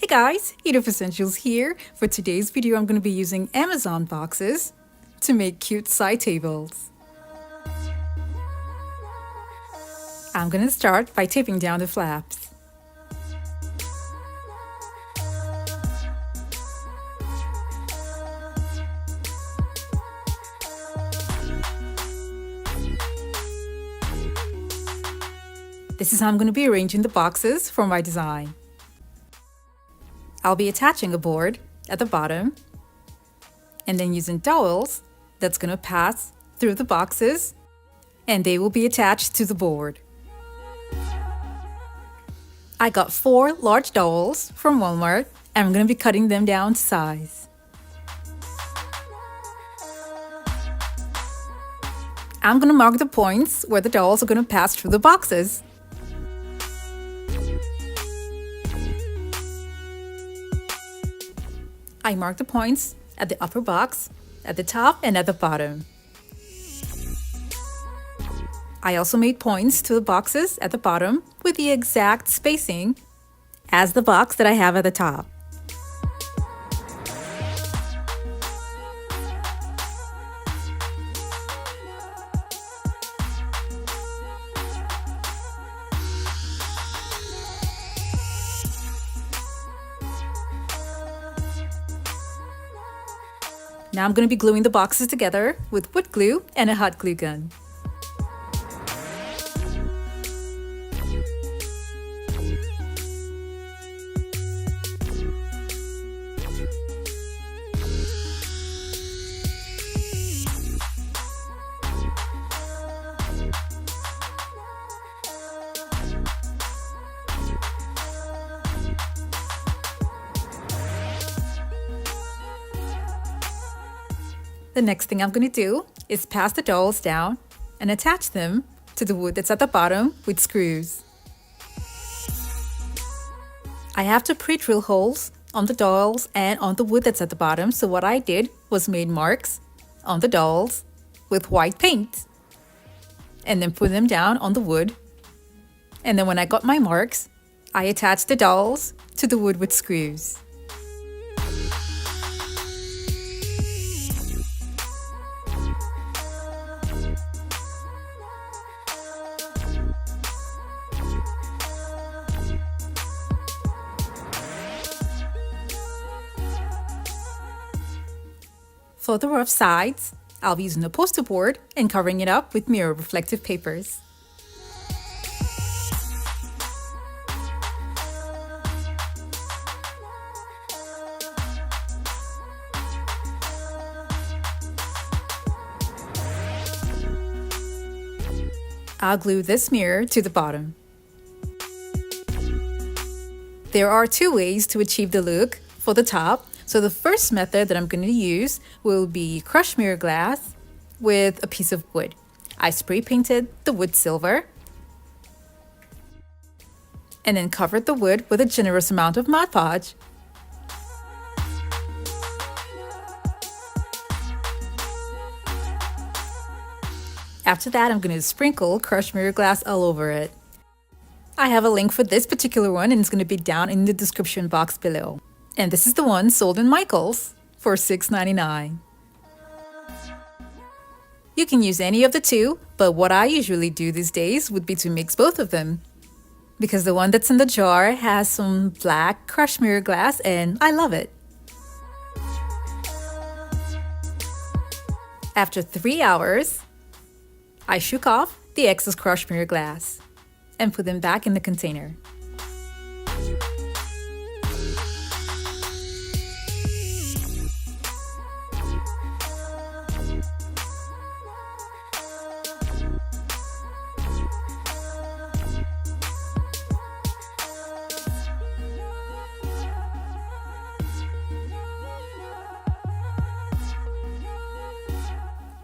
Hey guys, Edith Essentials here. For today's video, I'm going to be using Amazon boxes to make cute side tables. I'm going to start by taping down the flaps. This is how I'm going to be arranging the boxes for my design. I'll be attaching a board at the bottom and then using dowels that's going to pass through the boxes and they will be attached to the board. I got 4 large dowels from Walmart and I'm going to be cutting them down to size. I'm going to mark the points where the dowels are going to pass through the boxes. I marked the points at the upper box, at the top, and at the bottom. I also made points to the boxes at the bottom with the exact spacing as the box that I have at the top. Now I'm going to be gluing the boxes together with wood glue and a hot glue gun. The next thing I'm going to do is pass the dowels down and attach them to the wood that's at the bottom with screws. I have to pre-drill holes on the dowels and on the wood that's at the bottom, so what I did was made marks on the dowels with white paint and then put them down on the wood. And then when I got my marks, I attached the dowels to the wood with screws. For the rough sides, I'll be using a poster board and covering it up with mirror reflective papers. I'll glue this mirror to the bottom. There are 2 ways to achieve the look for the top. So the first method that I'm going to use will be crushed mirror glass with a piece of wood. I spray painted the wood silver and then covered the wood with a generous amount of Mod Podge. After that, I'm going to sprinkle crushed mirror glass all over it. I have a link for this particular one and it's going to be down in the description box below. And this is the one sold in Michael's for $6.99. You can use any of the 2, but what I usually do these days would be to mix both of them. Because the one that's in the jar has some black crushed mirror glass and I love it. After 3 hours, I shook off the excess crushed mirror glass and put them back in the container.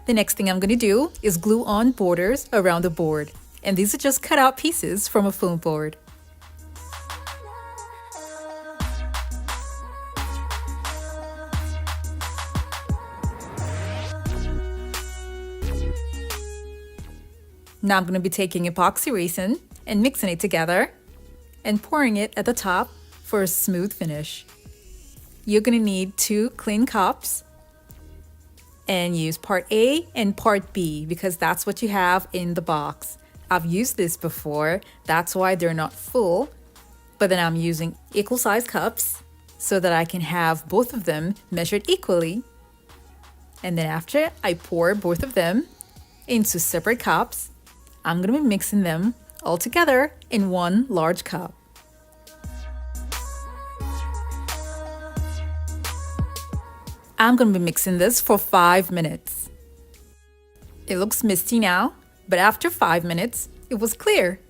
The next thing I'm going to do is glue on borders around the board. And these are just cut out pieces from a foam board. Now I'm going to be taking epoxy resin and mixing it together and pouring it at the top for a smooth finish. You're gonna need 2 clean cups and use part A and part B because that's what you have in the box. I've used this before, that's why they're not full, but then I'm using equal size cups so that I can have both of them measured equally. And then after I pour both of them into separate cups, I'm gonna be mixing them all together in one large cup. I'm gonna be mixing this for 5 minutes. It looks misty now, but after 5 minutes, it was clear.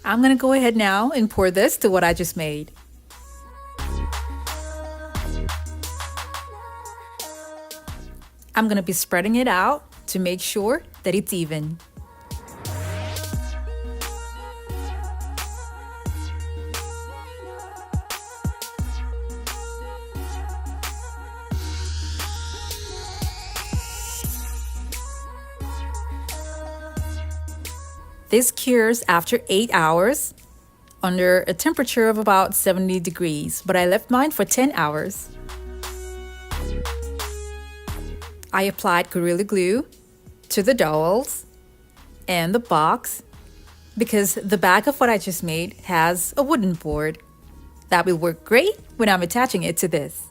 I'm gonna go ahead now and pour this to what I just made. I'm gonna be spreading it out to make sure that it's even. This cures after 8 hours under a temperature of about 70 degrees, but I left mine for 10 hours. I applied Gorilla Glue to the dowels and the box because the back of what I just made has a wooden board. That will work great when I'm attaching it to this.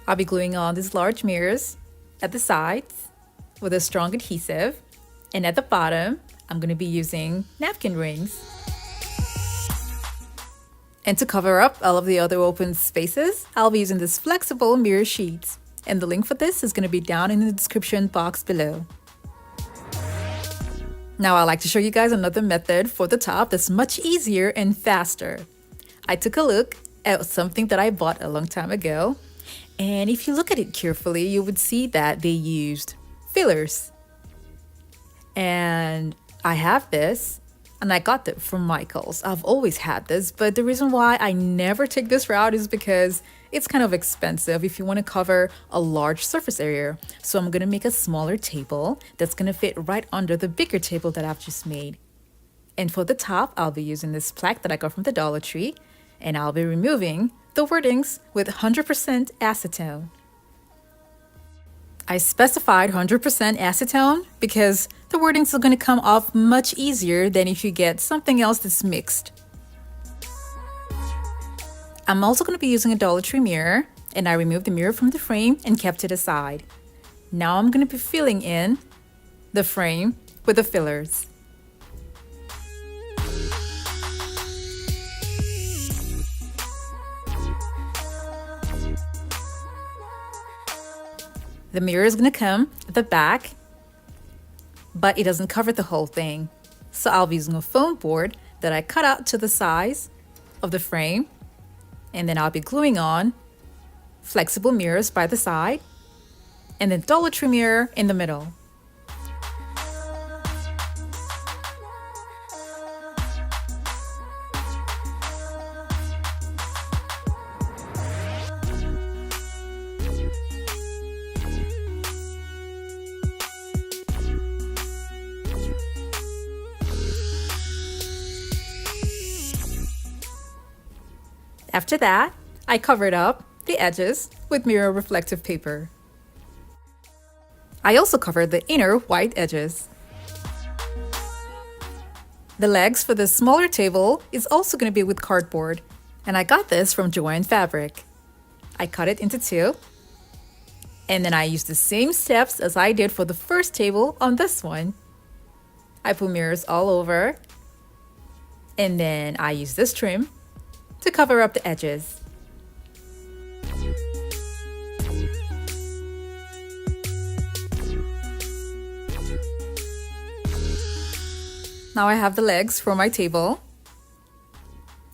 I'll be gluing on these large mirrors at the sides with a strong adhesive, and at the bottom I'm going to be using napkin rings. And to cover up all of the other open spaces, I'll be using this flexible mirror sheets, and the link for this is going to be down in the description box below. Now I'd like to show you guys another method for the top that's much easier and faster. I took a look at something that I bought a long time ago, and if you look at it carefully, you would see that they used fillers. And I have this, and I got it from Michael's. I've always had this, but the reason why I never take this route is because it's kind of expensive if you want to cover a large surface area. So I'm going to make a smaller table that's going to fit right under the bigger table that I've just made. And for the top, I'll be using this plaque that I got from the Dollar Tree, and I'll be removing the wordings with 100% acetone. I specified 100% acetone because the wordings are going to come off much easier than if you get something else that's mixed. I'm also going to be using a Dollar Tree mirror, and I removed the mirror from the frame and kept it aside. Now I'm going to be filling in the frame with the fillers. The mirror is going to come at the back, but it doesn't cover the whole thing. So I'll be using a foam board that I cut out to the size of the frame, and then I'll be gluing on flexible mirrors by the side, and then Dollar Tree mirror in the middle. After that, I covered up the edges with mirror reflective paper. I also covered the inner white edges. The legs for the smaller table is also going to be with cardboard, and I got this from Joann Fabric. I cut it into 2, and then I used the same steps as I did for the first table on this one. I put mirrors all over, and then I used this trim to cover up the edges. Now I have the legs for my table,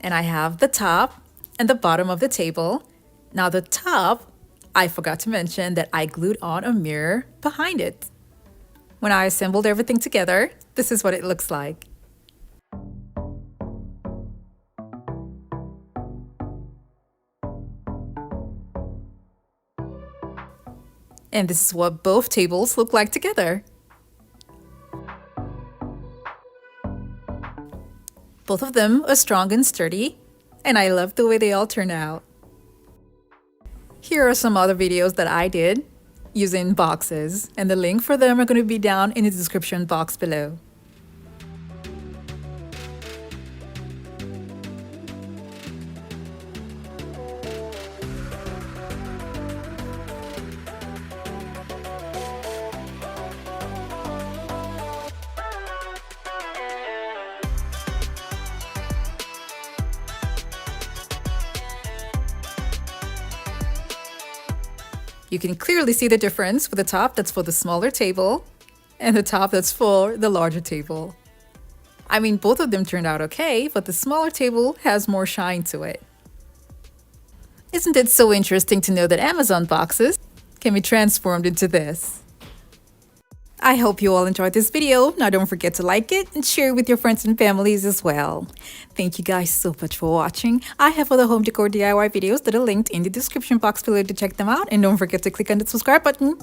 and I have the top and the bottom of the table. Now the top, I forgot to mention that I glued on a mirror behind it. When I assembled everything together, this is what it looks like. And this is what both tables look like together. Both of them are strong and sturdy, and I love the way they all turn out. Here are some other videos that I did using boxes, and the link for them are going to be down in the description box below. You can clearly see the difference with the top that's for the smaller table and the top that's for the larger table. I mean, both of them turned out okay, but the smaller table has more shine to it. Isn't it so interesting to know that Amazon boxes can be transformed into this? I hope you all enjoyed this video. Now don't forget to like it and share it with your friends and families as well. Thank you guys so much for watching. I have other home decor DIY videos that are linked in the description box below to check them out, and don't forget to click on the subscribe button.